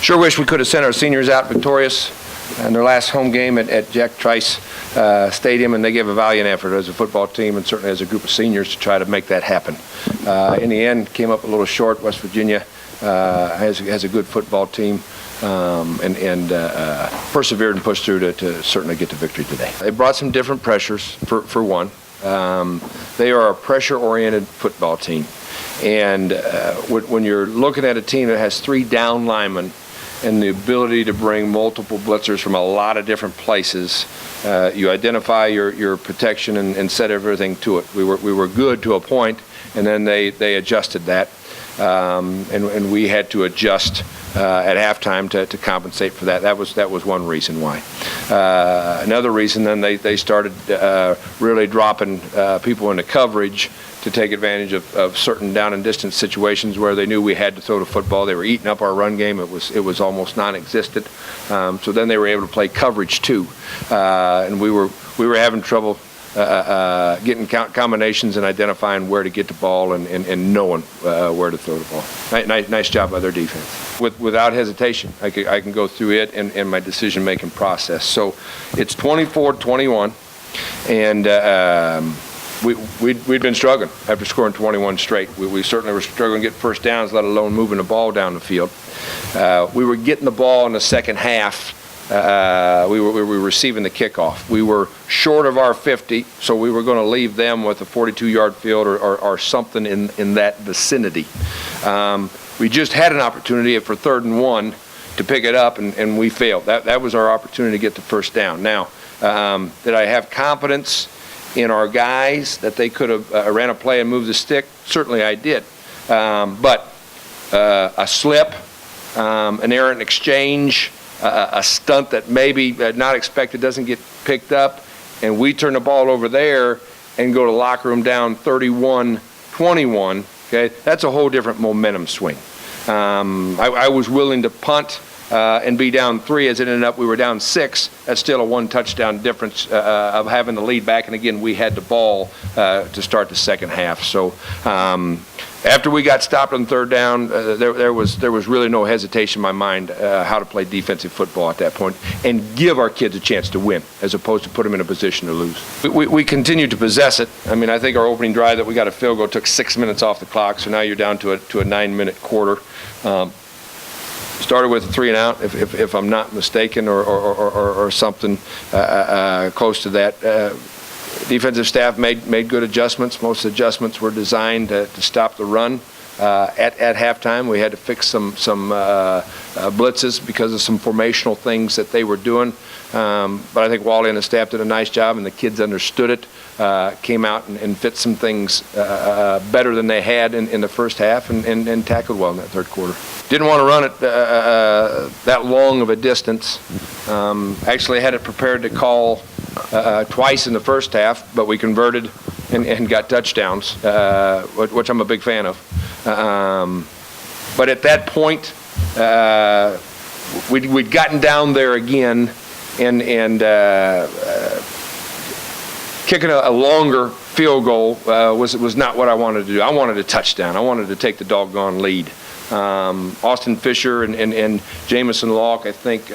Sure wish we could have sent our seniors out victorious in their last home game at Jack Trice Stadium, and they gave a valiant effort as a football team and certainly as a group of seniors to try to make that happen. In the end, came up a little short. West Virginia has a good football team. And persevered and pushed through to certainly get the victory today. They brought some different pressures, for one. They are a pressure-oriented football team. And when you're looking at a team that has 3 down linemen and the ability to bring multiple blitzers from a lot of different places, you identify your protection and set everything to it. We were good to a point, and then they adjusted that. And we had to adjust at halftime to compensate for that. That was one reason why. Another reason, then they started really dropping people into coverage to take advantage of certain down and distance situations where they knew we had to throw the football. They were eating up our run game. It was almost non-existent. So then they were able to play coverage too, and we were having trouble getting combinations and identifying where to get the ball and knowing where to throw the ball. Nice job by their defense. Without hesitation, I can go through it and my decision-making process. So it's 24-21, and we'd been struggling after scoring 21 straight. We certainly were struggling to get first downs, let alone moving the ball down the field. We were getting the ball in the second half. We were receiving the kickoff. We were short of our 50, so we were going to leave them with a 42-yard field or something in that vicinity. We just had an opportunity for 3rd and 1 to pick it up, and we failed. That was our opportunity to get the first down. Now, did I have confidence in our guys that they could have ran a play and moved the stick? Certainly I did. But a slip, an errant exchange, a stunt that maybe not expected doesn't get picked up, and we turn the ball over there and go to locker room down 31-21, okay, that's a whole different momentum swing. I was willing to punt and be down 3. As it ended up, we were down 6. That's still a 1 touchdown difference of having the lead back, and again, we had the ball to start the second half. So after we got stopped on 3rd down, there was really no hesitation in my mind how to play defensive football at that point and give our kids a chance to win as opposed to put them in a position to lose. We continued to possess it. I mean, I think our opening drive that we got a field goal took 6 minutes off the clock, so now you're down to a 9-minute quarter. Started with a 3 and out, if I'm not mistaken, or something close to that. Defensive staff made good adjustments. Most adjustments were designed to stop the run. At halftime, we had to fix some blitzes because of some formational things that they were doing. But I think Wally and the staff did a nice job, and the kids understood it, came out and fit some things better than they had in the first half and tackled well in that 3rd quarter. Didn't want to run it that long of a distance. Actually had it prepared to call twice in the first half, but we converted and got touchdowns, which I'm a big fan of. But at that point, we'd gotten down there again, and kicking a longer field goal was not what I wanted to do. I wanted a touchdown. I wanted to take the doggone lead. Austin Fisher and Jamison Locke, I think,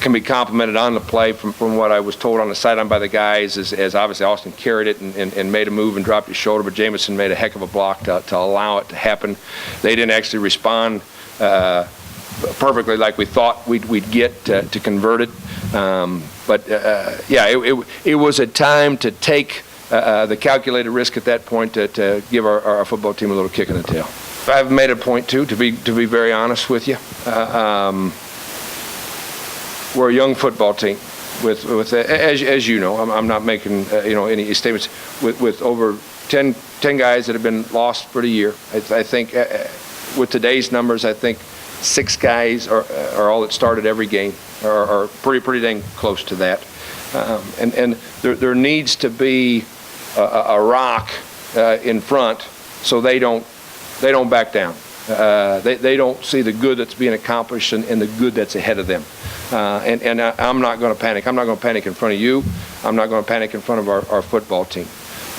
can be complimented on the play from what I was told on the sideline by the guys, as obviously Austin carried it and made a move and dropped his shoulder, but Jamison made a heck of a block to allow it to happen. They didn't actually respond perfectly like we thought we'd get to convert it. But it was a time to take the calculated risk at that point to give our football team a little kick in the tail. I've made a point to be very honest with you. We're a young football team with as you know, I'm not making any statements, with over 10 guys that have been lost for the year. I think with today's numbers, I think 6 guys are all that started every game, or pretty dang close to that. And there needs to be a rock in front so they don't back down. They don't see the good that's being accomplished and the good that's ahead of them. And I'm not going to panic. I'm not going to panic in front of you. I'm not going to panic in front of our football team.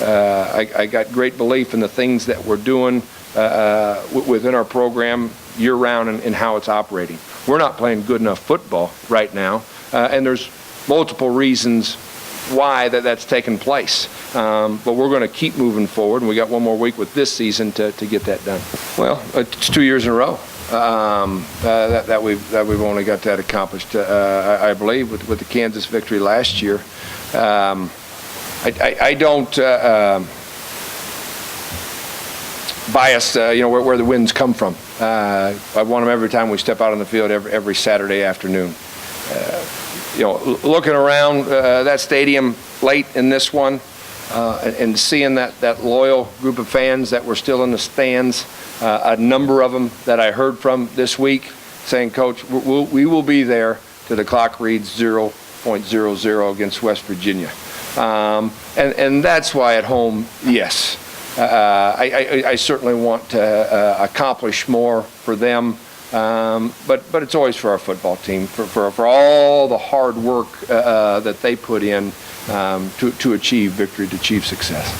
I got great belief in the things that we're doing within our program year-round in how it's operating. We're not playing good enough football right now, and there's multiple reasons why that's taken place. But we're going to keep moving forward, and we got one more week with this season to get that done. Well, it's 2 years in a row that we've only got that accomplished. I believe with the Kansas victory last year. I don't bias, where the wins come from. I want them every time we step out on the field every Saturday afternoon. Looking around that stadium late in this one and seeing that loyal group of fans that were still in the stands, a number of them that I heard from this week saying, Coach, we will be there till the clock reads 0.00 against West Virginia. And that's why at home, yes, I certainly want to accomplish more for them. But it's always for our football team, for all the hard work that they put in to achieve victory, to achieve success.